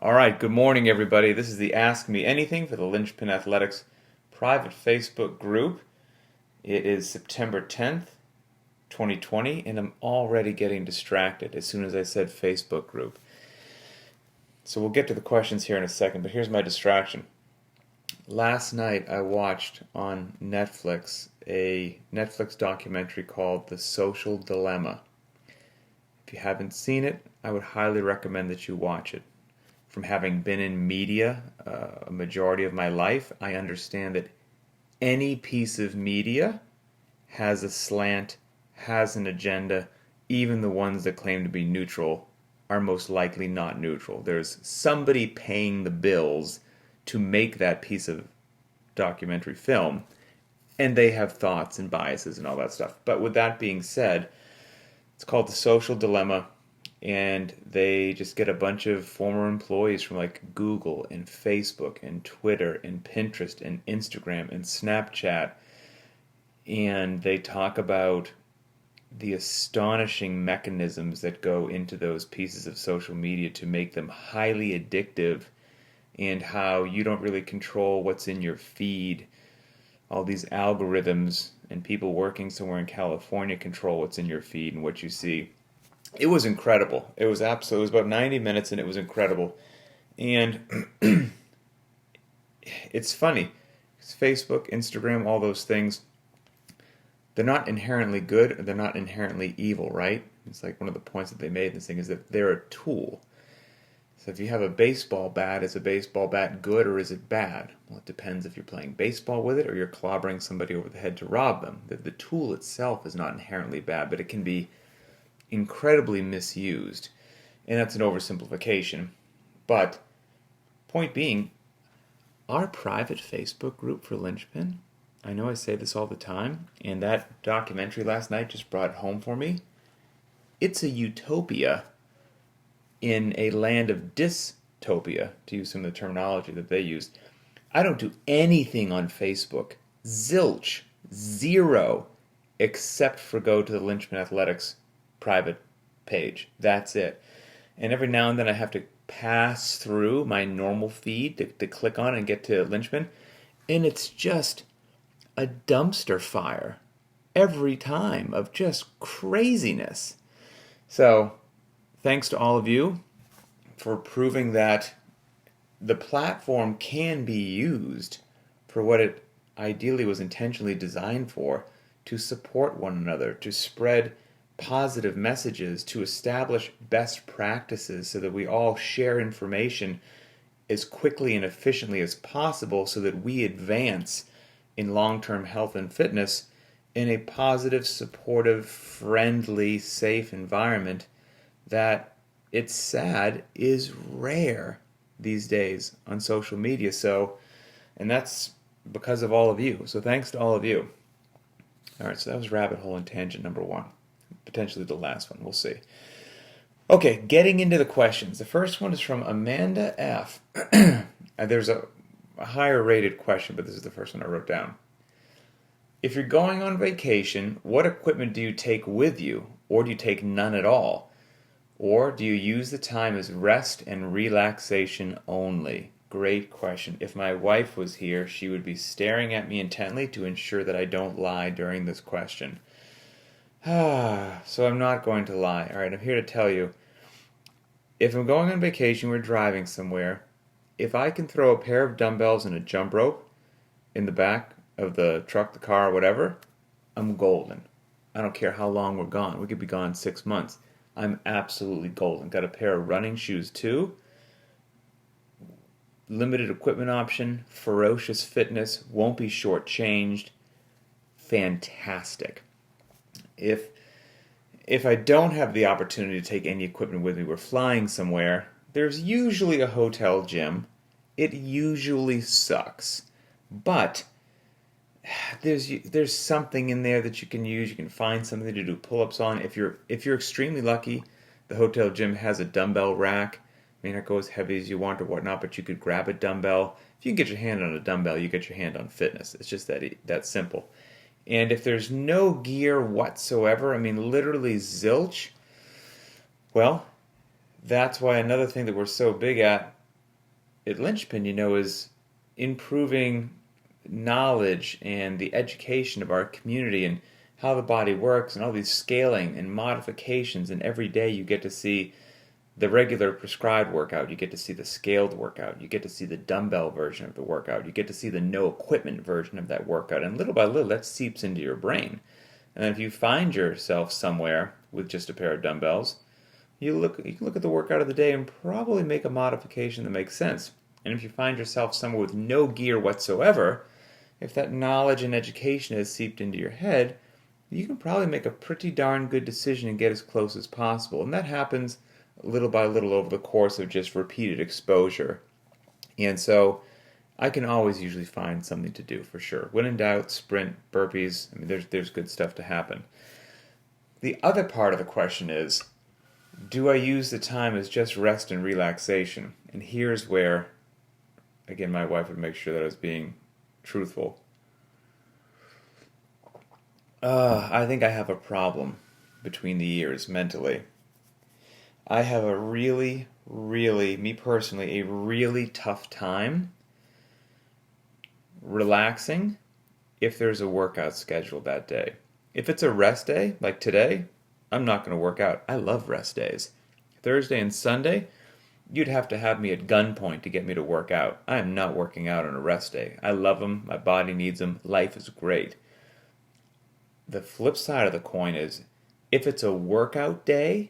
All right, good morning, everybody. This is the Ask Me Anything for the Linchpin Athletics private Facebook group. It is September 10th, 2020, and I'm already getting distracted as soon as I said Facebook group. So we'll get to the questions here in a second, but here's my distraction. Last night I watched on Netflix a Netflix documentary called The Social Dilemma. If you haven't seen it, I would highly recommend that you watch it. From having been in media a majority of my life, I understand that any piece of media has a slant, has an agenda. Even the ones that claim to be neutral are most likely not neutral. There's somebody paying the bills to make that piece of documentary film, and they have thoughts and biases and all that stuff. But with that being said, it's called The Social Dilemma. And they just get a bunch of former employees from like Google and Facebook and Twitter and Pinterest and Instagram and Snapchat. And they talk about the astonishing mechanisms that go into those pieces of social media to make them highly addictive, and how you don't really control what's in your feed. All these algorithms and people working somewhere in California control what's in your feed and what you see. It was incredible. It was about 90 minutes, and it was incredible. And it's funny. It's Facebook, Instagram, all those things, they're not inherently good, or they're not inherently evil, right? It's like one of the points that they made in this thing is that they're a tool. So if you have a baseball bat, is a baseball bat good or is it bad? Well, it depends if you're playing baseball with it or you're clobbering somebody over the head to rob them. The tool itself is not inherently bad, but it can be incredibly misused, and that's an oversimplification. But point being, our private Facebook group for Linchpin, I know I say this all the time, and that documentary last night just brought it home for me. It's a utopia in a land of dystopia, to use some of the terminology that they used. I don't do anything on Facebook, zilch, zero, except for go to the Linchpin Athletics private page. That's it. And every now and then I have to pass through my normal feed to click on and get to Linchpin, and it's just a dumpster fire every time of just craziness. So thanks to all of you for proving that the platform can be used for what it ideally was intentionally designed for, to support one another, to spread positive messages, to establish best practices so that we all share information as quickly and efficiently as possible so that we advance in long-term health and fitness in a positive, supportive, friendly, safe environment that, it's sad, is rare these days on social media. So, and that's because of all of you. So thanks to all of you. All right, so that was rabbit hole and tangent number one. Potentially the last one. We'll see. Okay, getting into the questions. The first one is from Amanda F. There's a higher rated question, but this is the first one I wrote down. If you're going on vacation, what equipment do you take with you? Or do you take none at all? Or do you use the time as rest and relaxation only? Great question. If my wife was here, she would be staring at me intently to ensure that I don't lie during this question. So I'm not going to lie. All right, I'm here to tell you, if I'm going on vacation, we're driving somewhere, if I can throw a pair of dumbbells and a jump rope in the back of the truck, the car, whatever, I'm golden. I don't care how long we're gone. We could be gone 6 months. I'm absolutely golden. Got a pair of running shoes too. Limited equipment option, ferocious fitness, won't be shortchanged. Fantastic. If I don't have the opportunity to take any equipment with me, we're flying somewhere, there's usually a hotel gym. It usually sucks, but there's something in there that you can use. You can find something to do pull-ups on. If you're extremely lucky, the hotel gym has a dumbbell rack. May not go as heavy as you want or whatnot, but you could grab a dumbbell. If you can get your hand on a dumbbell, you get your hand on fitness. It's just that simple. And if there's no gear whatsoever, I mean literally zilch, well, that's why another thing that we're so big at at Linchpin, is improving knowledge and the education of our community and how the body works and all these scaling and modifications. And every day you get to see the regular prescribed workout, you get to see the scaled workout, you get to see the dumbbell version of the workout, you get to see the no equipment version of that workout, and little by little that seeps into your brain. And then if you find yourself somewhere with just a pair of dumbbells, you can look at the workout of the day and probably make a modification that makes sense. And if you find yourself somewhere with no gear whatsoever, if that knowledge and education has seeped into your head, you can probably make a pretty darn good decision and get as close as possible. And that happens little by little over the course of just repeated exposure. And so I can always usually find something to do for sure. When in doubt, sprint, burpees, there's good stuff to happen. The other part of the question is, do I use the time as just rest and relaxation? And here's where, again, my wife would make sure that I was being truthful. I think I have a problem between the ears mentally. I have a really, me personally, a really tough time relaxing if there's a workout scheduled that day. If it's a rest day, like today, I'm not going to work out. I love rest days. Thursday and Sunday, you'd have to have me at gunpoint to get me to work out. I am not working out on a rest day. I love them. My body needs them. Life is great. The flip side of the coin is, if it's a workout day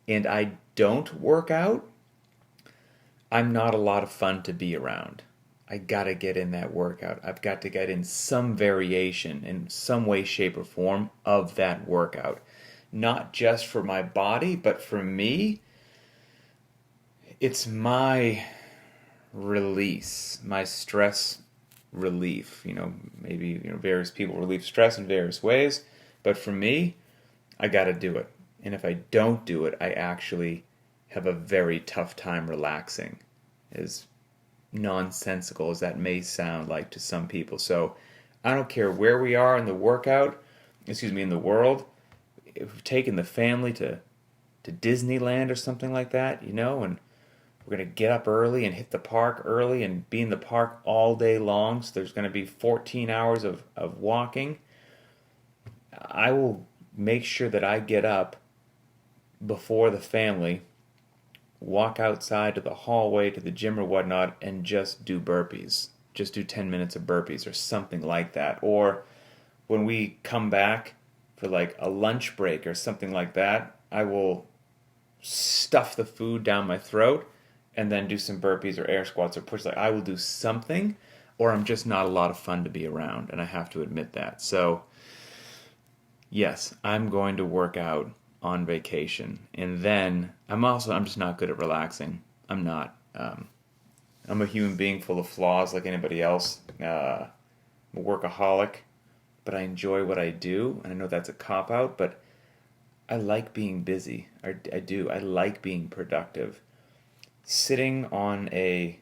and I don't work out, I'm not a lot of fun to be around. I gotta get in that workout. I've got to get in some variation in some way, shape, or form of that workout. Not just for my body, but for me, it's my release, my stress relief. Maybe various people relieve stress in various ways, but for me, I gotta do it. And if I don't do it, I actually have a very tough time relaxing, as nonsensical as that may sound like to some people. So I don't care where we are in the in the world. If we've taken the family to Disneyland or something like that, and we're going to get up early and hit the park early and be in the park all day long, so there's going to be 14 hours of walking, I will make sure that I get up before the family, walk outside to the hallway, to the gym or whatnot, and just do burpees. Just do 10 minutes of burpees or something like that. Or when we come back for like a lunch break or something like that, I will stuff the food down my throat and then do some burpees or air squats or push. I will do something, or I'm just not a lot of fun to be around, and I have to admit that. So yes, I'm going to work out on vacation, and then I'm just not good at relaxing. I'm not. I'm a human being full of flaws like anybody else. I'm a workaholic, but I enjoy what I do, and I know that's a cop-out, but I like being busy. I do. I like being productive. Sitting on a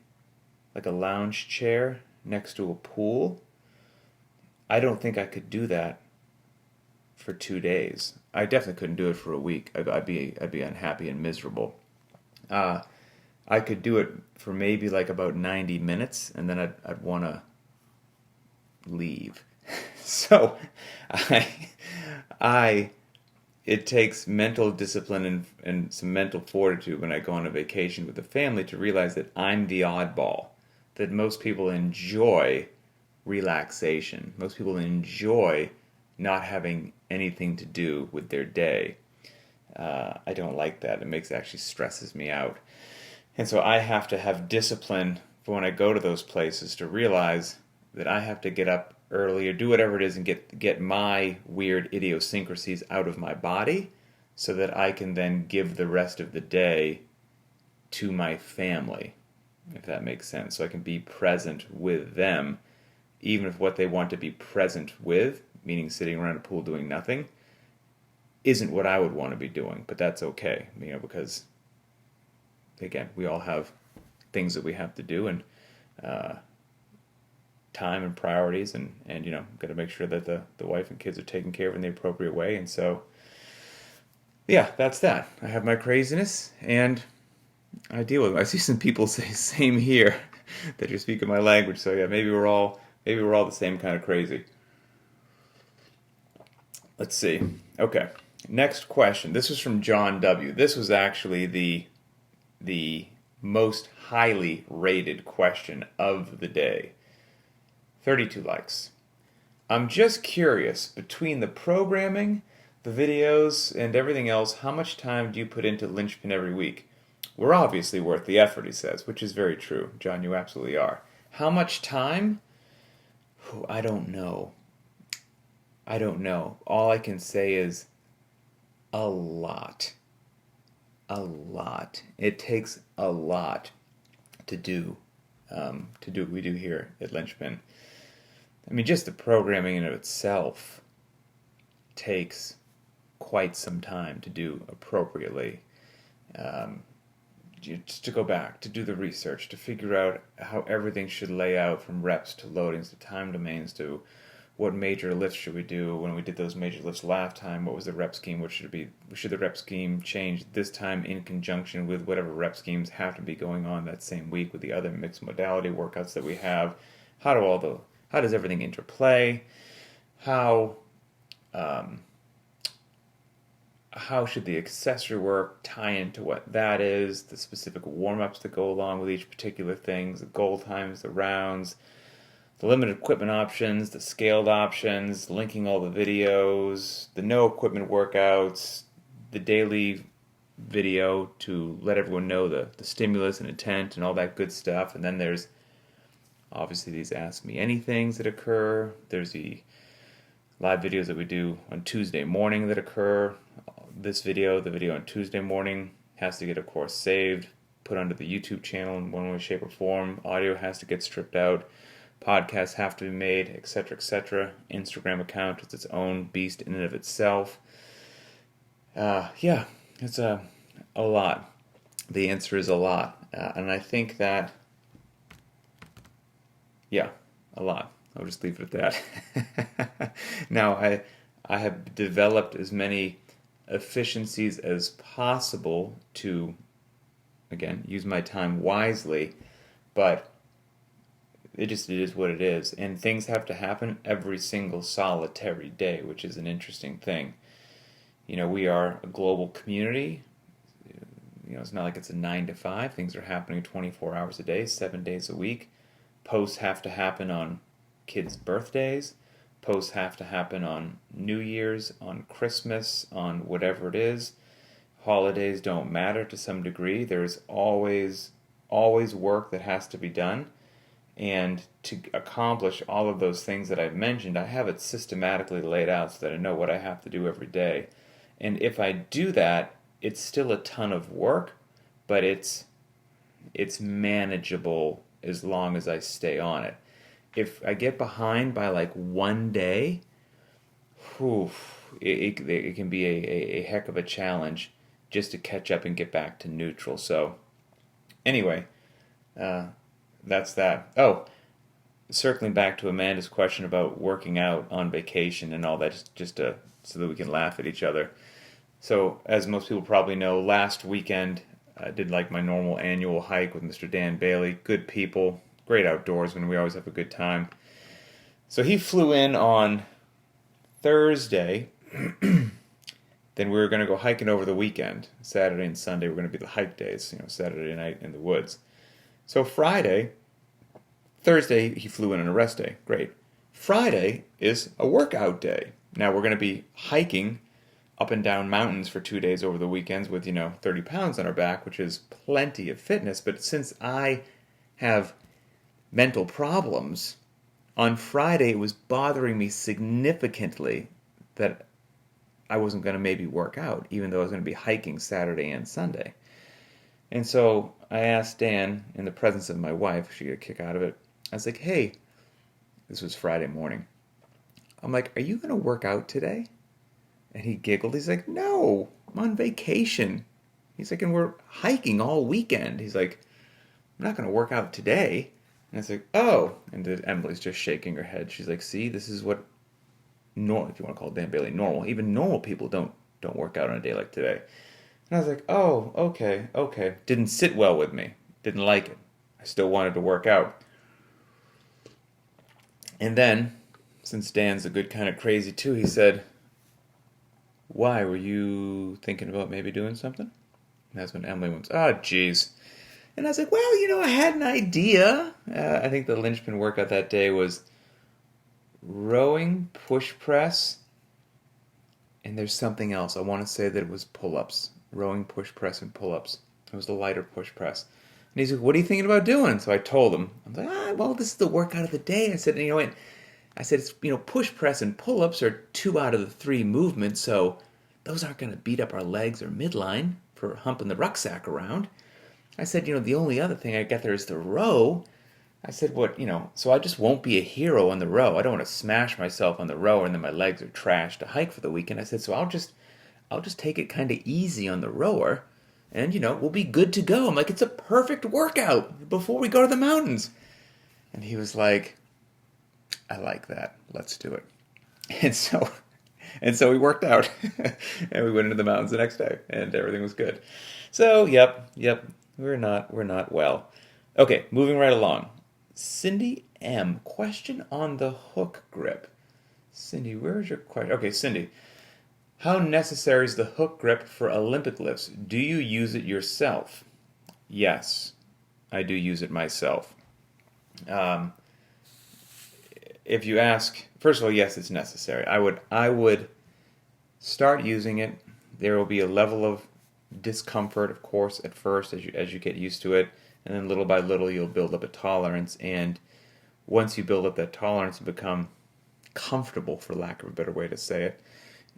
lounge chair next to a pool, I don't think I could do that for 2 days. I definitely couldn't do it for a week. I'd be unhappy and miserable. I could do it for maybe like about 90 minutes, and then I'd want to leave. So it takes mental discipline and some mental fortitude when I go on a vacation with the family to realize that I'm the oddball, that most people enjoy relaxation. Most people enjoy not having anything to do with their day. I don't like that. It actually stresses me out. And so I have to have discipline for when I go to those places to realize that I have to get up early or do whatever it is and get my weird idiosyncrasies out of my body so that I can then give the rest of the day to my family, if that makes sense. So I can be present with them, even if what they want to be present with, meaning sitting around a pool doing nothing, isn't what I would want to be doing. But that's okay, because, again, we all have things that we have to do, and time and priorities, and got to make sure that the wife and kids are taken care of in the appropriate way. And so, yeah, that's that. I have my craziness, and I deal with. I see some people say "same here" that you're speaking my language. So yeah, maybe we're all the same kind of crazy. Let's see. Okay, next question. This was from John W. This was actually the most highly rated question of the day. 32 likes. I'm just curious, between the programming, the videos, and everything else, how much time do you put into Linchpin every week? We're obviously worth the effort, he says, which is very true. John, you absolutely are. How much time? I don't know. I don't know. All I can say is a lot. A lot. It takes a lot to do what we do here at Linchpin. I mean, just the programming in of itself takes quite some time to do appropriately. Um, just to go back, to do the research, to figure out how everything should lay out from reps to loadings to time domains to what major lifts should we do when we did those major lifts last time, what was the rep scheme, what should it be, should the rep scheme change this time in conjunction with whatever rep schemes have to be going on that same week with the other mixed modality workouts that we have, how does everything interplay, how um, how should the accessory work tie into what that is, the specific warm-ups that go along with each particular thing, the goal times, the rounds, the limited equipment options, the scaled options, linking all the videos, the no equipment workouts, the daily video to let everyone know the stimulus and intent and all that good stuff. And then there's obviously these Ask Me Anythings that occur. There's the live videos that we do on Tuesday morning that occur. The video on Tuesday morning has to get, of course, saved, put onto the YouTube channel in one way, shape, or form. Audio has to get stripped out. Podcasts have to be made, etc., etc. Instagram account is its own beast in and of itself. Yeah, it's a lot. The answer is a lot. And I think that, yeah, a lot. I'll just leave it at that. Now, I have developed as many efficiencies as possible to, again, use my time wisely, but it is what it is. And things have to happen every single solitary day, which is an interesting thing. You know, we are a global community. You know, it's not like it's a 9 to 5. Things are happening 24 hours a day, 7 days a week. Posts have to happen on kids' birthdays. Posts have to happen on New Year's, on Christmas, on whatever it is. Holidays don't matter to some degree. There's always work that has to be done. And to accomplish all of those things that I've mentioned, I have it systematically laid out so that I know what I have to do every day. And if I do that, it's still a ton of work, but it's manageable as long as I stay on it. If I get behind by like one day, it can be a heck of a challenge just to catch up and get back to neutral. So anyway, that's that. Oh, circling back to Amanda's question about working out on vacation and all that, just so that we can laugh at each other. So, as most people probably know, last weekend I did like my normal annual hike with Mr. Dan Bailey. Good people, great outdoorsman. We always have a good time. So he flew in on Thursday. Then we were going to go hiking over the weekend. Saturday and Sunday were going to be the hike days. Saturday night in the woods. So Thursday he flew in on a rest day. Great. Friday is a workout day. Now we're going to be hiking up and down mountains for 2 days over the weekends with, 30 pounds on our back, which is plenty of fitness. But since I have mental problems, on Friday it was bothering me significantly that I wasn't going to maybe work out, even though I was going to be hiking Saturday and Sunday. And so I asked Dan, in the presence of my wife, she got a kick out of it. I was like, hey, this was Friday morning. I'm like, are you going to work out today? And he giggled. He's like, no, I'm on vacation. He's like, and we're hiking all weekend. He's like, I'm not going to work out today. And I was like, oh. And Emily's just shaking her head. She's like, see, this is what normal, if you want to call Dan Bailey normal. Even normal people don't work out on a day like today. And And I was like, oh, okay, okay. Didn't sit well with me. Didn't like it. I still wanted to work out. And then, since Dan's a good kind of crazy too, he said, why, were you thinking about maybe doing something? And that's when Emily went, oh, geez. And I was like, well, I had an idea. I think the linchpin workout that day was rowing, push press, and there's something else. I want to say that it was pull-ups. Rowing, push press, and pull-ups. It was the lighter push press. And he's like, what are you thinking about doing? So I told him. I was like, well, this is the workout of the day. I said, what? I said, it's, push press and pull-ups are 2 out of the 3 movements, so those aren't going to beat up our legs or midline for humping the rucksack around. I said, the only other thing I got there is the row. I said, so I just won't be a hero on the row. I don't want to smash myself on the row and then my legs are trashed to hike for the weekend. I said, so I'll just take it kind of easy on the rower and, we'll be good to go. I'm like, it's a perfect workout before we go to the mountains. And he was like, I like that. Let's do it. And so we worked out and we went into the mountains the next day and everything was good. So, yep, we're not well. Okay, moving right along. Cindy M. Question on the hook grip. Cindy, where's your question? Okay, Cindy. How necessary is the hook grip for Olympic lifts? Do you use it yourself? Yes, I do use it myself. If you ask, first of all, yes, it's necessary. I would start using it. There will be a level of discomfort, of course, at first as you get used to it, and then little by little you'll build up a tolerance. And once you build up that tolerance and become comfortable, for lack of a better way to say it,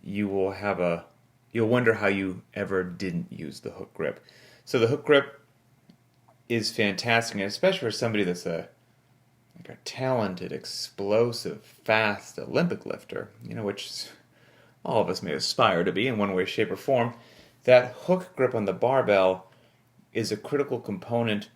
you'll wonder how you ever didn't use the hook grip. So the hook grip is fantastic, and especially for somebody that's a talented, explosive, fast Olympic lifter, which all of us may aspire to be in one way, shape, or form. That hook grip on the barbell is a critical component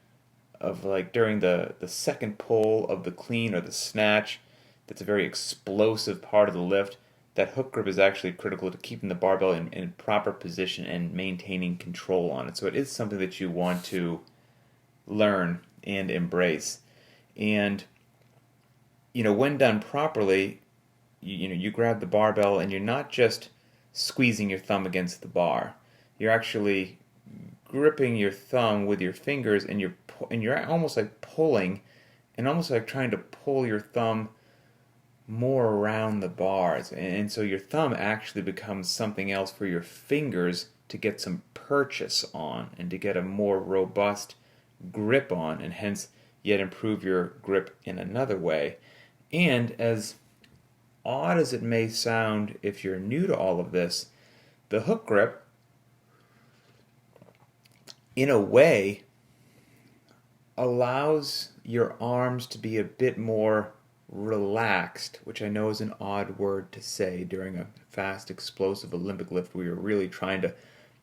of, during the second pull of the clean or the snatch. That's a very explosive part of the lift. That hook grip is actually critical to keeping the barbell in proper position and maintaining control on it. So it is something that you want to learn and embrace. And, when done properly, you grab the barbell and you're not just squeezing your thumb against the bar. You're actually gripping your thumb with your fingers and you're almost like pulling and almost like trying to pull your thumb more around the bars. And so your thumb actually becomes something else for your fingers to get some purchase on and to get a more robust grip on, and hence yet improve your grip in another way. And as odd as it may sound if you're new to all of this, the hook grip, in a way, allows your arms to be a bit more relaxed, which I know is an odd word to say during a fast, explosive Olympic lift where you're really trying to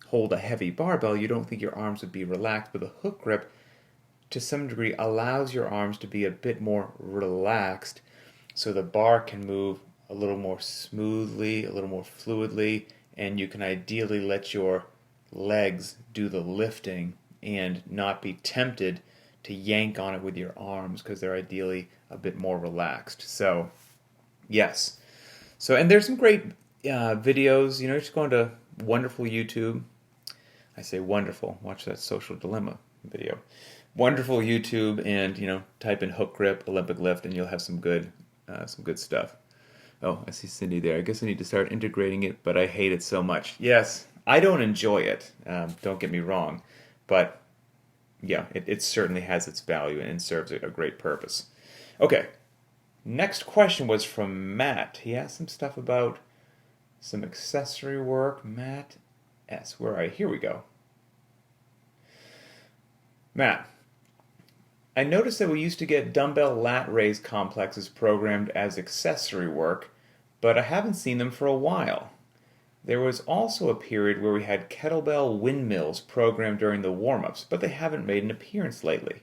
hold a heavy barbell. You don't think your arms would be relaxed, but the hook grip, to some degree, allows your arms to be a bit more relaxed so the bar can move a little more smoothly, a little more fluidly, and you can ideally let your legs do the lifting and not be tempted to yank on it with your arms because they're ideally a bit more relaxed. So, yes. So, and there's some great videos. Just go into wonderful YouTube. I say wonderful. Watch that Social Dilemma video. Wonderful YouTube, and type in hook grip Olympic lift, and you'll have some good stuff. Oh, I see Cindy there. I guess I need to start integrating it, but I hate it so much. Yes, I don't enjoy it. Don't get me wrong, but yeah, it certainly has its value and serves a great purpose. Okay, next question was from Matt. He asked some stuff about some accessory work. Matt S. Where are you? Here we go. Matt, I noticed that we used to get dumbbell lat raise complexes programmed as accessory work, but I haven't seen them for a while. There was also a period where we had kettlebell windmills programmed during the warm-ups, but they haven't made an appearance lately.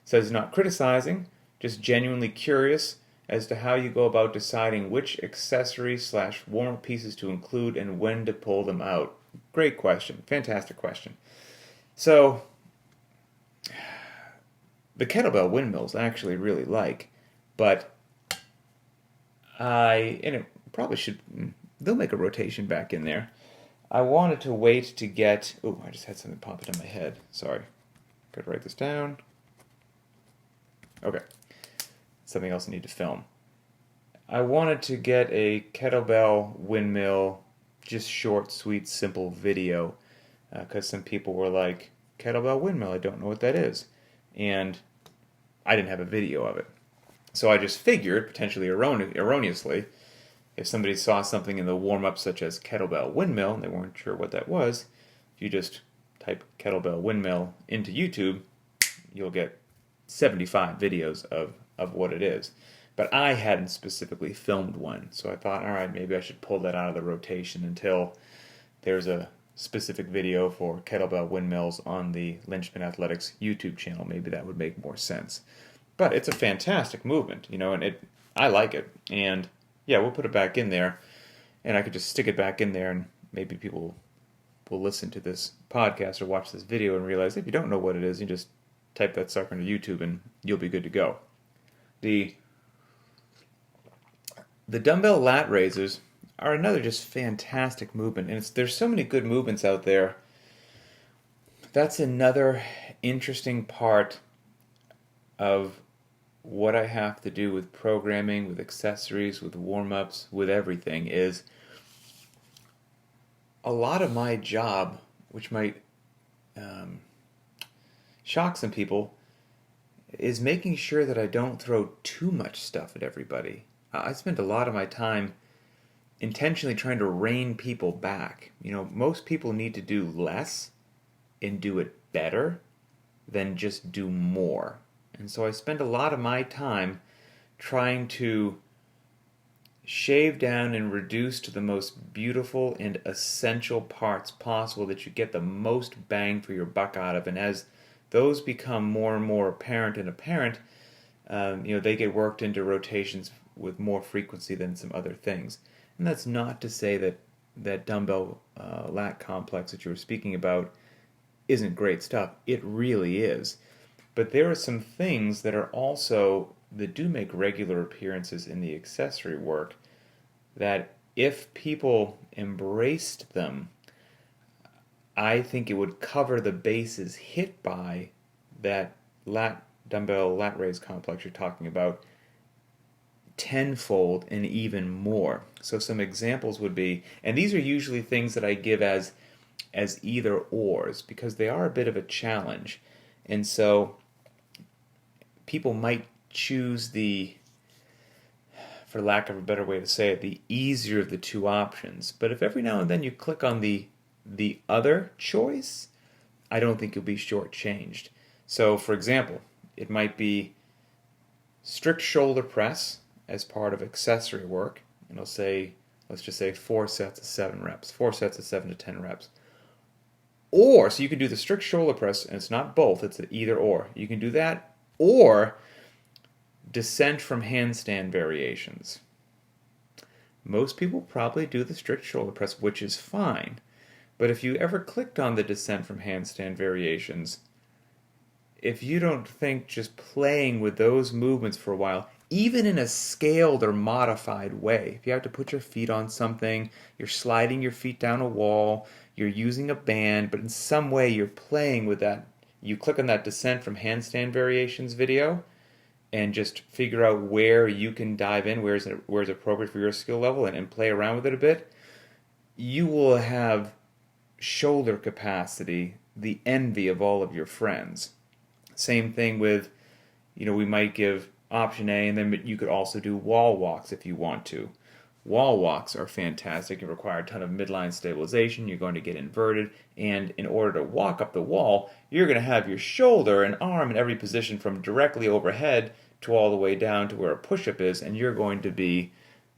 Says not criticizing, just genuinely curious as to how you go about deciding which accessory/warm-up pieces to include and when to pull them out. Great question. Fantastic question. So, the kettlebell windmills I actually really like, but and it probably should, they'll make a rotation back in there. I wanted to wait to get, oh, I just had something pop into my head. Sorry. Gotta write this down. Okay. Something else I need to film. I wanted to get a kettlebell windmill, just short, sweet, simple video, because some people were like, kettlebell windmill, I don't know what that is. And I didn't have a video of it. So I just figured, potentially erroneously, if somebody saw something in the warm-up such as kettlebell windmill, and they weren't sure what that was, if you just type kettlebell windmill into YouTube, you'll get 75 videos of what it is. But I hadn't specifically filmed one, so I thought, all right, maybe I should pull that out of the rotation until there's a specific video for kettlebell windmills on the Linchpin Athletics YouTube channel. Maybe that would make more sense. But it's a fantastic movement, and I like it. And yeah, we'll put it back in there, and I could just stick it back in there, and maybe people will listen to this podcast or watch this video and realize if you don't know what it is, you just type that sucker into YouTube and you'll be good to go. The dumbbell lat raises are another just fantastic movement, and there's so many good movements out there. That's another interesting part of what I have to do with programming, with accessories, with warm-ups, with everything, is a lot of my job, which might shock some people, is making sure that I don't throw too much stuff at everybody. I spend a lot of my time intentionally trying to rein people back. Most people need to do less and do it better than just do more. And so I spend a lot of my time trying to shave down and reduce to the most beautiful and essential parts possible that you get the most bang for your buck out of. And as those become more and more apparent, they get worked into rotations with more frequency than some other things. And that's not to say that dumbbell lat complex that you were speaking about isn't great stuff. It really is. But there are some things that do make regular appearances in the accessory work that if people embraced them, I think it would cover the bases hit by that dumbbell lat raise complex you're talking about tenfold and even more. So some examples would be, and these are usually things that I give as either ors because they are a bit of a challenge. And so people might choose for lack of a better way to say it, the easier of the two options. But if every now and then you click on the other choice, I don't think you'll be shortchanged. So, for example, it might be strict shoulder press as part of accessory work, and let's just say 4 sets of 7 reps, 4 sets of 7 to 10 reps. Or, so you can do the strict shoulder press, and it's not both, it's an either or. You can do that, or descent from handstand variations. Most people probably do the strict shoulder press, which is fine. But if you ever clicked on the descent from handstand variations, if you don't think just playing with those movements for a while, even in a scaled or modified way, if you have to put your feet on something, you're sliding your feet down a wall, you're using a band, but in some way you're playing with that, you click on that descent from handstand variations video and just figure out where you can dive in, where it's appropriate for your skill level, and play around with it a bit, you will have shoulder capacity, the envy of all of your friends. Same thing with, we might give option A, and then you could also do wall walks if you want to. Wall walks are fantastic. You require a ton of midline stabilization. You're going to get inverted, and in order to walk up the wall, you're going to have your shoulder and arm in every position from directly overhead to all the way down to where a push-up is, and you're going to be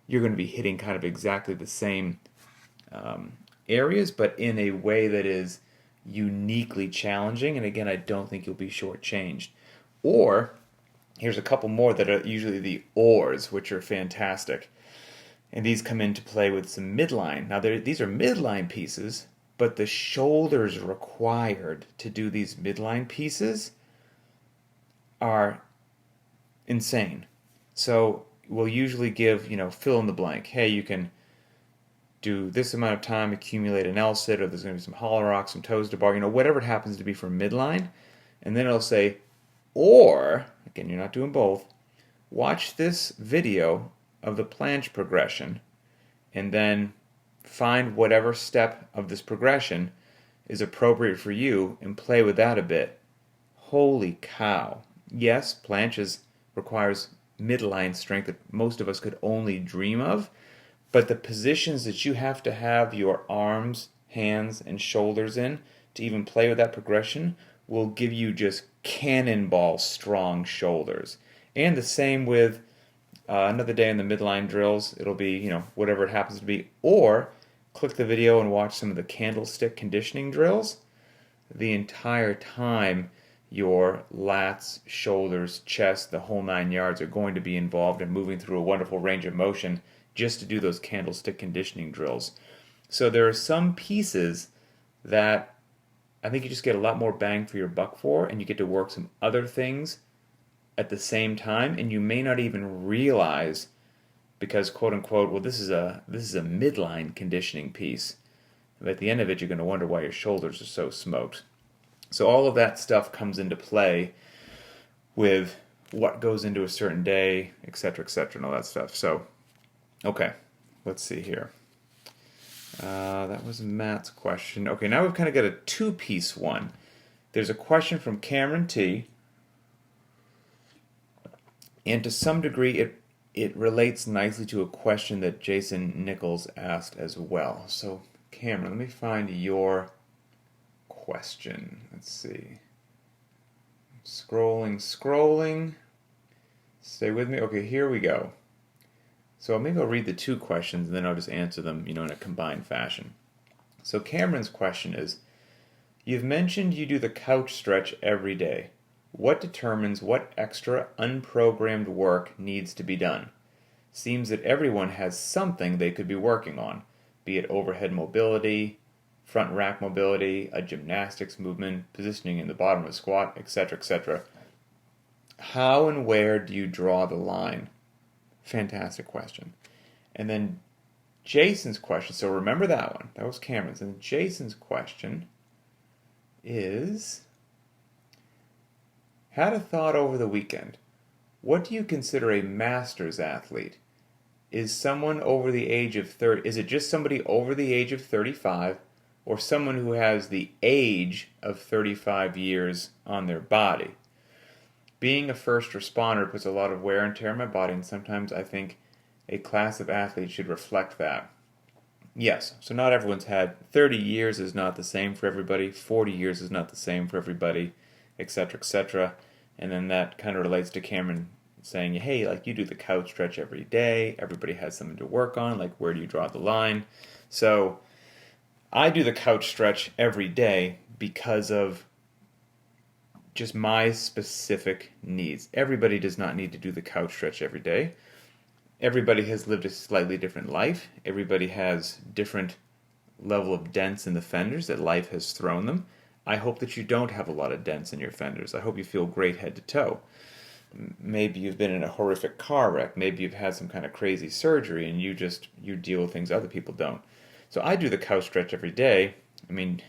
hitting kind of exactly the same areas, but in a way that is uniquely challenging. And again, I don't think you'll be shortchanged. Or here's a couple more that are usually the ors, which are fantastic. And these come into play with some midline. Now, these are midline pieces, but the shoulders required to do these midline pieces are insane. So we'll usually give, fill in the blank. Hey, you can do this amount of time, accumulate an L-sit, or there's going to be some hollow rock, some toes to bar, whatever it happens to be for midline. And then it'll say, or, again, you're not doing both, watch this video of the planche progression and then find whatever step of this progression is appropriate for you and play with that a bit. Holy cow. Yes, planches requires midline strength that most of us could only dream of, but the positions that you have to have your arms, hands, and shoulders in to even play with that progression will give you just cannonball strong shoulders. And the same with another day in the midline drills. It'll be, whatever it happens to be. Or click the video and watch some of the candlestick conditioning drills. The entire time, your lats, shoulders, chest, the whole 9 yards are going to be involved in moving through a wonderful range of motion just to do those candlestick conditioning drills. So there are some pieces that I think you just get a lot more bang for your buck for, and you get to work some other things at the same time, and you may not even realize, because quote unquote, well, this is a midline conditioning piece. But at the end of it, you're going to wonder why your shoulders are so smoked. So all of that stuff comes into play with what goes into a certain day, etc., and all that stuff. So, okay, let's see here. That was Matt's question. Okay, now we've kind of got a two-piece one. There's a question from Cameron T. And to some degree, it relates nicely to a question that Jason Nichols asked as well. So, Cameron, let me find your question. Let's see. Scrolling. Stay with me. Okay, here we go. So maybe I'll read the two questions and then I'll just answer them, in a combined fashion. So Cameron's question is, you've mentioned you do the couch stretch every day. What determines what extra unprogrammed work needs to be done? Seems that everyone has something they could be working on, be it overhead mobility, front rack mobility, a gymnastics movement, positioning in the bottom of a squat, etc. How and where do you draw the line? Fantastic question. And then Jason's question, so remember that one. That was Cameron's. And Jason's question is, had a thought over the weekend. What do you consider a master's athlete? Is someone over the age of 30, is it just somebody over the age of 35, or someone who has the age of 35 years on their body? Being a first responder puts a lot of wear and tear on my body, and sometimes I think a class of athletes should reflect that. Yes, so not everyone's had 30 years is not the same for everybody, 40 years is not the same for everybody, etc. And then that kind of relates to Cameron saying, hey, like you do the couch stretch every day, everybody has something to work on, like where do you draw the line? So I do the couch stretch every day because of just my specific needs. Everybody does not need to do the couch stretch every day. Everybody has lived a slightly different life. Everybody has different level of dents in the fenders that life has thrown them. I hope that you don't have a lot of dents in your fenders. I hope you feel great head to toe. Maybe you've been in a horrific car wreck. Maybe you've had some kind of crazy surgery and you deal with things other people don't. So I do the couch stretch every day. I mean,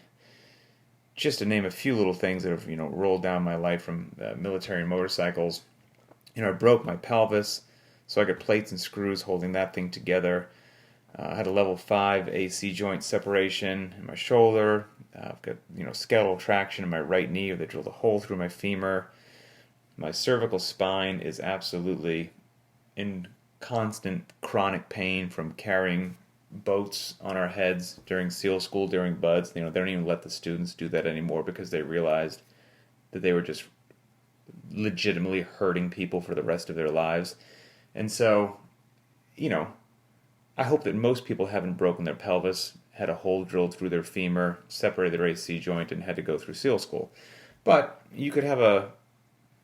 just to name a few little things that have, rolled down my life from military motorcycles. I broke my pelvis, so I got plates and screws holding that thing together. I had a level 5 AC joint separation in my shoulder. I've got, skeletal traction in my right knee. They drilled a hole through my femur. My cervical spine is absolutely in constant chronic pain from carrying boats on our heads during SEAL school, during BUDS. They don't even let the students do that anymore because they realized that they were just legitimately hurting people for the rest of their lives. And so, I hope that most people haven't broken their pelvis, had a hole drilled through their femur, separated their AC joint, and had to go through SEAL school. But you could have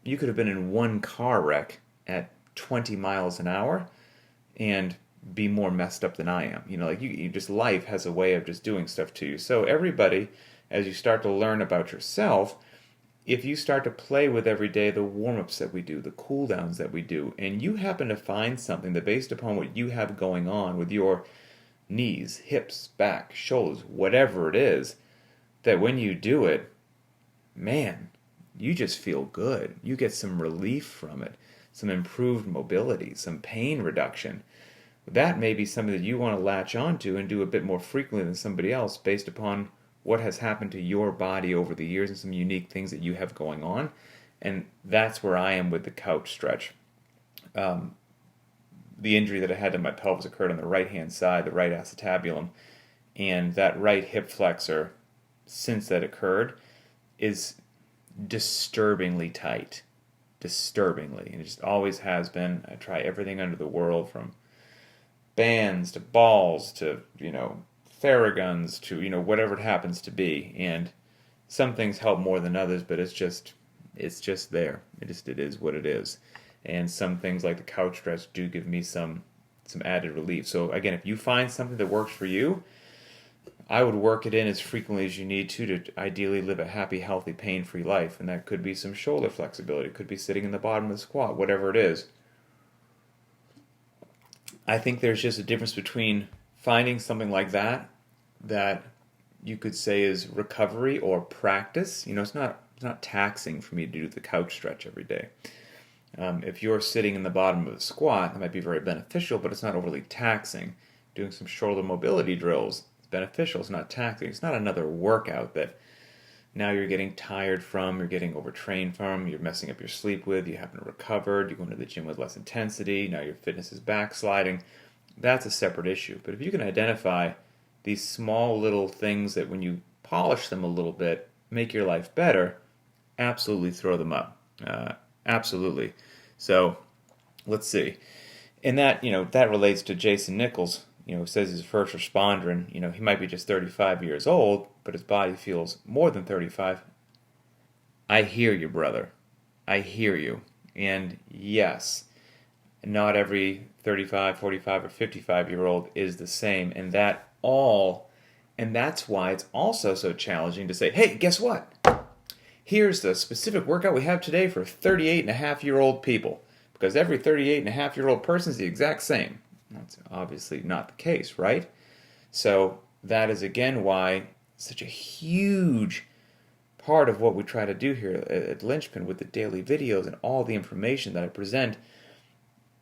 been in one car wreck at 20 miles an hour and be more messed up than I am. Like you just life has a way of just doing stuff to you. So everybody, as you start to learn about yourself, if you start to play with every day the warm-ups that we do, the cool downs that we do, and you happen to find something that based upon what you have going on with your knees, hips, back, shoulders, whatever it is, that when you do it, man, you just feel good. You get some relief from it, some improved mobility, some pain reduction. That may be something that you want to latch onto and do a bit more frequently than somebody else based upon what has happened to your body over the years and some unique things that you have going on. And that's where I am with the couch stretch. The injury that I had to my pelvis occurred on the right-hand side, the right acetabulum, and that right hip flexor, since that occurred, is disturbingly tight. Disturbingly. And it just always has been. I try everything under the world, from bands to balls to, Theraguns to, whatever it happens to be. And some things help more than others, but it's just there. It is what it is. And some things like the couch stretch do give me some added relief. So again, if you find something that works for you, I would work it in as frequently as you need to ideally live a happy, healthy, pain-free life. And that could be some shoulder flexibility. It could be sitting in the bottom of the squat, whatever it is. I think there's just a difference between finding something like that you could say is recovery or practice. It's not taxing for me to do the couch stretch every day. If you're sitting in the bottom of the squat, that might be very beneficial, but it's not overly taxing. Doing some shoulder mobility drills, it's beneficial, it's not taxing. It's not another workout that now you're getting tired from, you're getting overtrained from, you're messing up your sleep with, you haven't recovered, you're going to the gym with less intensity, now your fitness is backsliding. That's a separate issue. But if you can identify these small little things that when you polish them a little bit, make your life better, absolutely throw them up. Absolutely. So, let's see. And that, that relates to Jason Nichols, who says he's a first responder, and, he might be just 35 years old, but his body feels more than 35. I hear you, brother. I hear you. And yes, not every 35, 45, or 55-year-old is the same, and that's why it's also so challenging to say, hey, guess what? Here's the specific workout we have today for 38-and-a-half-year-old people, because every 38-and-a-half-year-old person is the exact same. That's obviously not the case, right? So that is, again, why such a huge part of what we try to do here at Linchpin with the daily videos and all the information that I present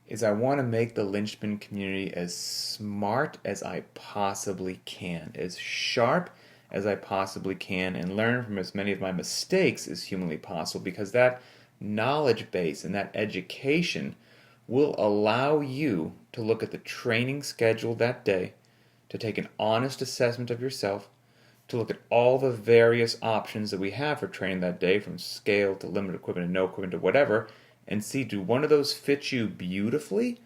is I want to make the Linchpin community as smart as I possibly can, as sharp as I possibly can, and learn from as many of my mistakes as humanly possible, because that knowledge base and that education will allow you to look at the training schedule that day, to take an honest assessment of yourself, to look at all the various options that we have for training that day, from scale to limited equipment and no equipment to whatever, and see, do one of those fit you beautifully,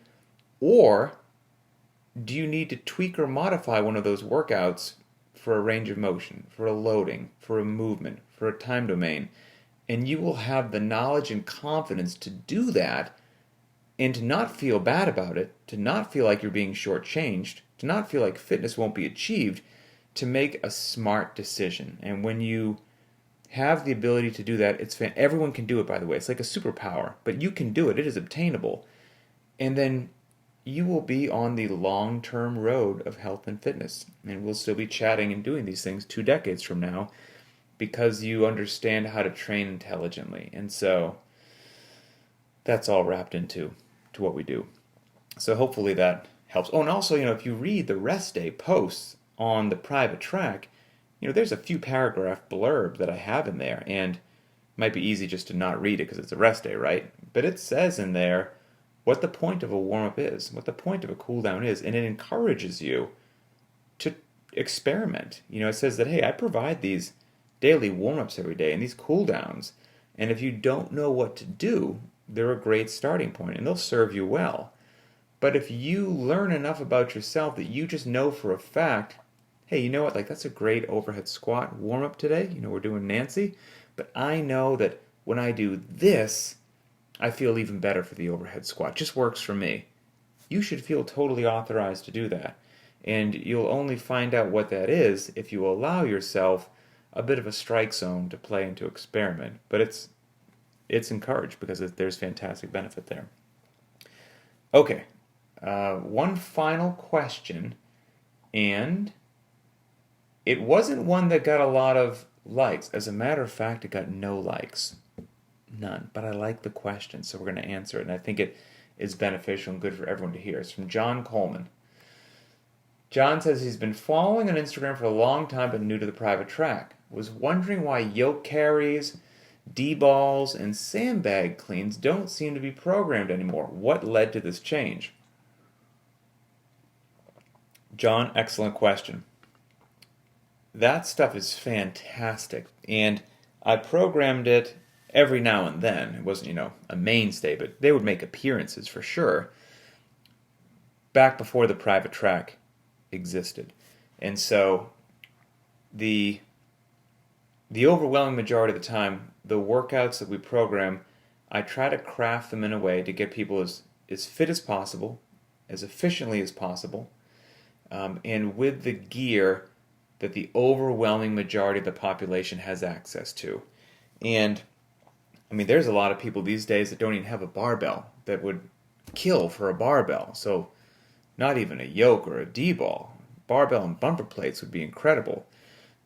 or do you need to tweak or modify one of those workouts for a range of motion, for a loading, for a movement, for a time domain? And you will have the knowledge and confidence to do that and to not feel bad about it, to not feel like you're being shortchanged, to not feel like fitness won't be achieved, to make a smart decision. And when you have the ability to do that, everyone can do it, by the way. It's like a superpower, but you can do it. It is obtainable. And then you will be on the long-term road of health and fitness. And we'll still be chatting and doing these things 2 decades from now because you understand how to train intelligently. And so that's all wrapped into what we do. So hopefully that helps. Oh, and also, if you read the rest day posts on the private track, there's a few paragraph blurb that I have in there, and it might be easy just to not read it because it's a rest day, right? But it says in there what the point of a warm-up is, what the point of a cool-down is, and it encourages you to experiment. It says that, hey, I provide these daily warm-ups every day and these cool-downs, and if you don't know what to do, they're a great starting point, and they'll serve you well. But if you learn enough about yourself that you just know for a fact, hey, you know what, that's a great overhead squat warm-up today. We're doing Nancy. But I know that when I do this, I feel even better for the overhead squat. It just works for me. you should feel totally authorized to do that. And you'll only find out what that is if you allow yourself a bit of a strike zone to play and to experiment. But it's encouraged because there's fantastic benefit there. Okay, one final question, and it wasn't one that got a lot of likes. As a matter of fact, it got no likes. None. But I like the question, so we're going to answer it, and I think it is beneficial and good for everyone to hear. It's from John Coleman. John says he's been following on Instagram for a long time but new to the private track. Was wondering why yoke carries, D-balls, and sandbag cleans don't seem to be programmed anymore. What led to this change? John, excellent question. That stuff is fantastic, and I programmed it every now and then. It wasn't, a mainstay, but they would make appearances for sure back before the private track existed. And so the overwhelming majority of the time, the workouts that we program, I try to craft them in a way to get people as fit as possible, as efficiently as possible, and with the gear that the overwhelming majority of the population has access to. And, there's a lot of people these days that don't even have a barbell that would kill for a barbell. So not even a yoke or a D-ball. Barbell and bumper plates would be incredible.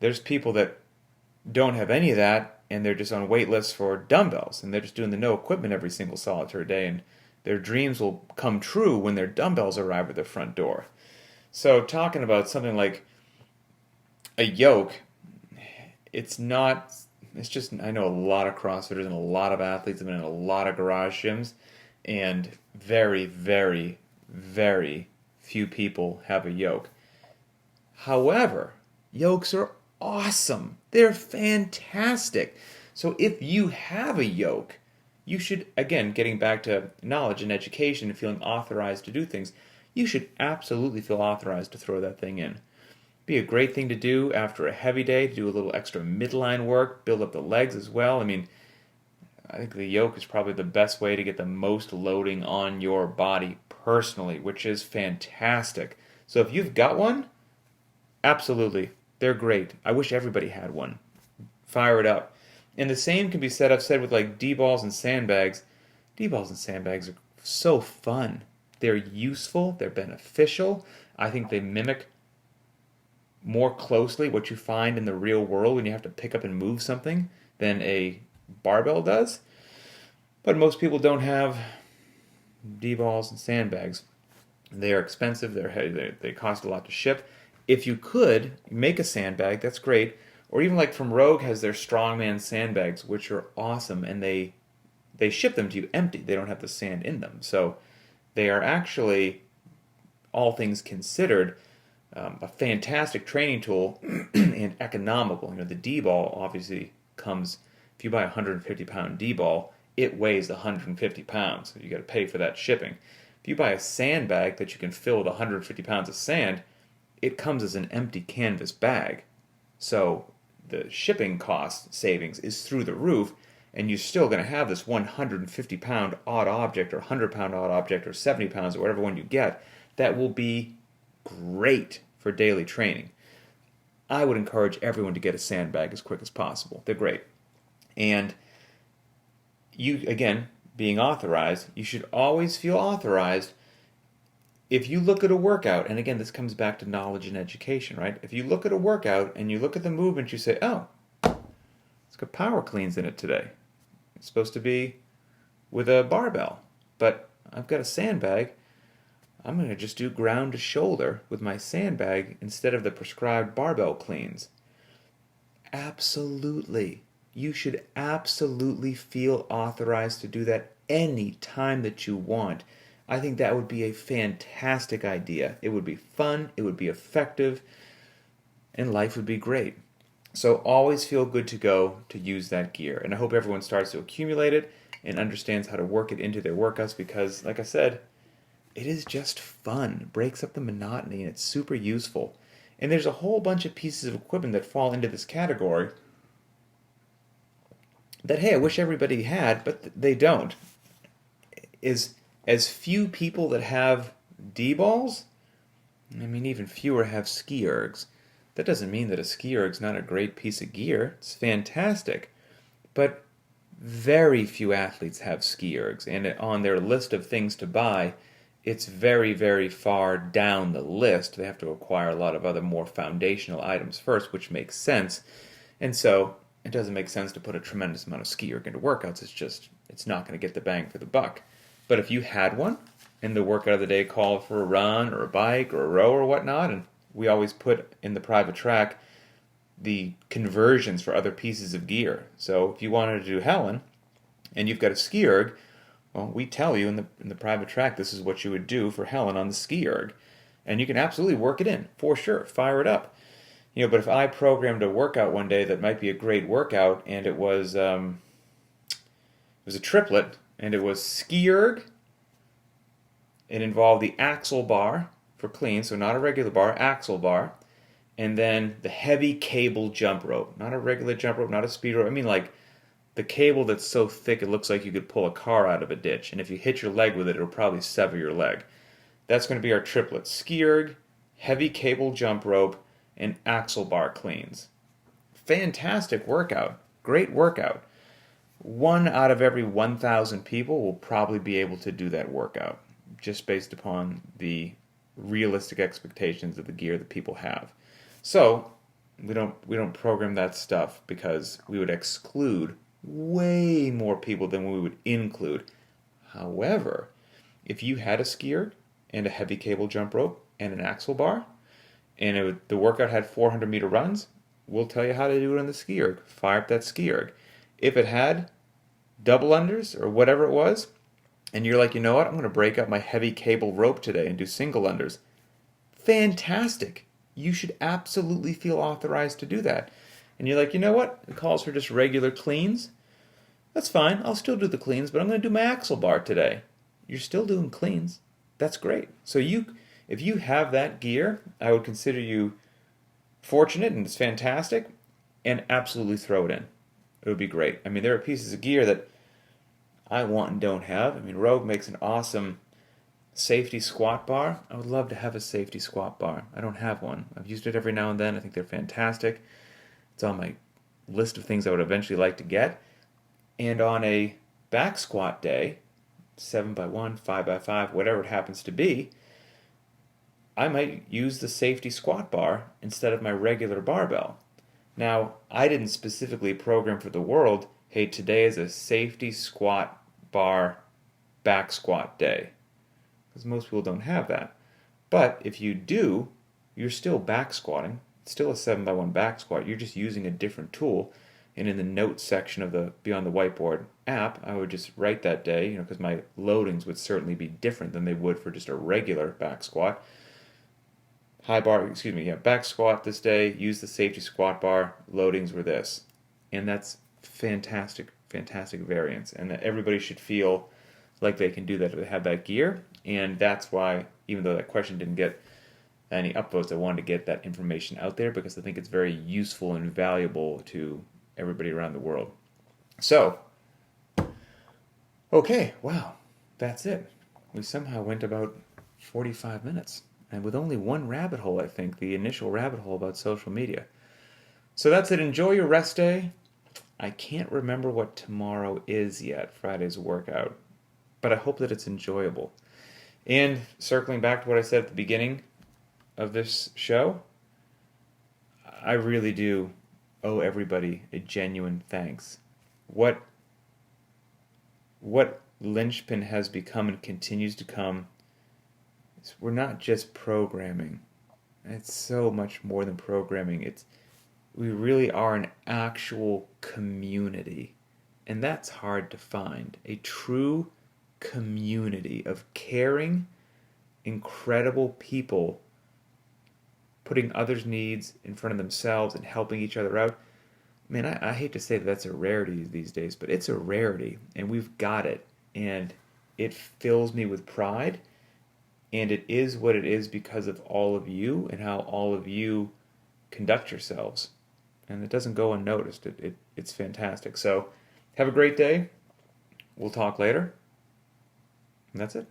There's people that don't have any of that, and they're just on wait lists for dumbbells, and they're just doing the no equipment every single solitary day, and their dreams will come true when their dumbbells arrive at their front door. So talking about something like a yoke, I know a lot of CrossFitters and a lot of athletes have been in a lot of garage gyms, and very, very, very few people have a yoke. However, yokes are awesome. They're fantastic. So if you have a yoke, you should, again, getting back to knowledge and education and feeling authorized to do things, you should absolutely feel authorized to throw that thing in. Be a great thing to do after a heavy day, to do a little extra midline work, build up the legs as well. I think the yoke is probably the best way to get the most loading on your body personally, which is fantastic. So if you've got one, absolutely, they're great. I wish everybody had one. Fire it up. And the same can be said with like D-balls and sandbags. D-balls and sandbags are so fun. They're useful. They're beneficial. I think they mimic more closely what you find in the real world when you have to pick up and move something than a barbell does. But most people don't have D-balls and sandbags. They are expensive. They're heavy. They cost a lot to ship. If you could make a sandbag, that's great. Or even like from Rogue has their Strongman sandbags, which are awesome, and they ship them to you empty. They don't have the sand in them. So they are actually, all things considered, a fantastic training tool and economical. The D-ball obviously comes, if you buy a 150-pound D-ball, it weighs 150 pounds. So you got to pay for that shipping. If you buy a sandbag that you can fill with 150 pounds of sand, it comes as an empty canvas bag. So the shipping cost savings is through the roof, and you're still going to have this 150-pound odd object or 100-pound odd object or 70 pounds or whatever one you get that will be great for daily training. I would encourage everyone to get a sandbag as quick as possible. They're great. And you, again, being authorized, you should always feel authorized. If you look at a workout, and again, this comes back to knowledge and education, right? If you look at a workout and you look at the movement, you say, oh, it's got power cleans in it today. It's supposed to be with a barbell, but I've got a sandbag. I'm going to just do ground to shoulder with my sandbag instead of the prescribed barbell cleans. Absolutely. You should absolutely feel authorized to do that any time that you want. I think that would be a fantastic idea. It would be fun, it would be effective, and life would be great. So always feel good to go to use that gear. And I hope everyone starts to accumulate it and understands how to work it into their workouts because, like I said, it is just fun. It breaks up the monotony and it's super useful. And there's a whole bunch of pieces of equipment that fall into this category that, hey, I wish everybody had, but they don't. As few people that have D-balls? I mean, even fewer have ski ergs. That doesn't mean that a ski erg's not a great piece of gear. It's fantastic. But very few athletes have ski ergs, and on their list of things to buy, it's very, very far down the list. They have to acquire a lot of other more foundational items first, which makes sense. And so it doesn't make sense to put a tremendous amount of ski erg into workouts. It's not going to get the bang for the buck. But if you had one, and the workout of the day called for a run or a bike or a row or whatnot, and we always put in the private track the conversions for other pieces of gear. So if you wanted to do Helen and you've got a ski erg, well, we tell you in the private track this is what you would do for Helen on the ski erg. And you can absolutely work it in, for sure. Fire it up. But if I programmed a workout one day that might be a great workout and it was a triplet and it was ski erg, it involved the axle bar for clean, so not a regular bar, axle bar, and then the heavy cable jump rope. Not a regular jump rope, not a speed rope. I mean like the cable that's so thick it looks like you could pull a car out of a ditch. And if you hit your leg with it, it'll probably sever your leg. That's going to be our triplet. Ski erg, heavy cable jump rope, and axle bar cleans. Fantastic workout. Great workout. 1 out of every 1,000 people will probably be able to do that workout, just based upon the realistic expectations of the gear that people have. So we don't program that stuff because we would exclude way more people than we would include. However, if you had a ski erg and a heavy cable jump rope and an axle bar, and the workout had 400-meter runs, we'll tell you how to do it on the ski erg. Fire up that ski erg. If it had double unders or whatever it was, and you're like, you know what, I'm going to break up my heavy cable rope today and do single unders. Fantastic. You should absolutely feel authorized to do that. And you're like, you know what, it calls for just regular cleans. That's fine. I'll still do the cleans, but I'm going to do my axle bar today. You're still doing cleans. That's great. So if you have that gear, I would consider you fortunate, and it's fantastic, and absolutely throw it in. It would be great. I mean, there are pieces of gear that I want and don't have. I mean, Rogue makes an awesome safety squat bar. I would love to have a safety squat bar. I don't have one. I've used it every now and then. I think they're fantastic. It's on my list of things I would eventually like to get. And on a back squat day, 7x1, 5x5, whatever it happens to be, I might use the safety squat bar instead of my regular barbell. Now, I didn't specifically program for the world, hey, today is a safety squat bar back squat day. Because most people don't have that. But if you do, you're still back squatting. It's still a 7x1 back squat. You're just using a different tool. And in the notes section of the Beyond the Whiteboard app, I would just write that day, because my loadings would certainly be different than they would for just a regular back squat. Back squat this day, use the safety squat bar, loadings were this. And that's fantastic, fantastic variance. And that everybody should feel like they can do that if they have that gear. And that's why, even though that question didn't get any upvotes, I wanted to get that information out there because I think it's very useful and valuable to everybody around the world. So, okay, wow, that's it. We somehow went about 45 minutes. And with only one rabbit hole, I think, the initial rabbit hole about social media. So that's it. Enjoy your rest day. I can't remember what tomorrow is yet, Friday's workout. But I hope that it's enjoyable. And circling back to what I said at the beginning of this show, I really do owe everybody a genuine thanks. What Linchpin has become and continues to come, we're not just programming. It's so much more than programming. We really are an actual community. And that's hard to find. A true community of caring, incredible people putting others' needs in front of themselves and helping each other out. Man, I hate to say that that's a rarity these days, but it's a rarity, and we've got it. And it fills me with pride. And it is what it is because of all of you and how all of you conduct yourselves. And it doesn't go unnoticed. It's fantastic. So have a great day. We'll talk later. And that's it.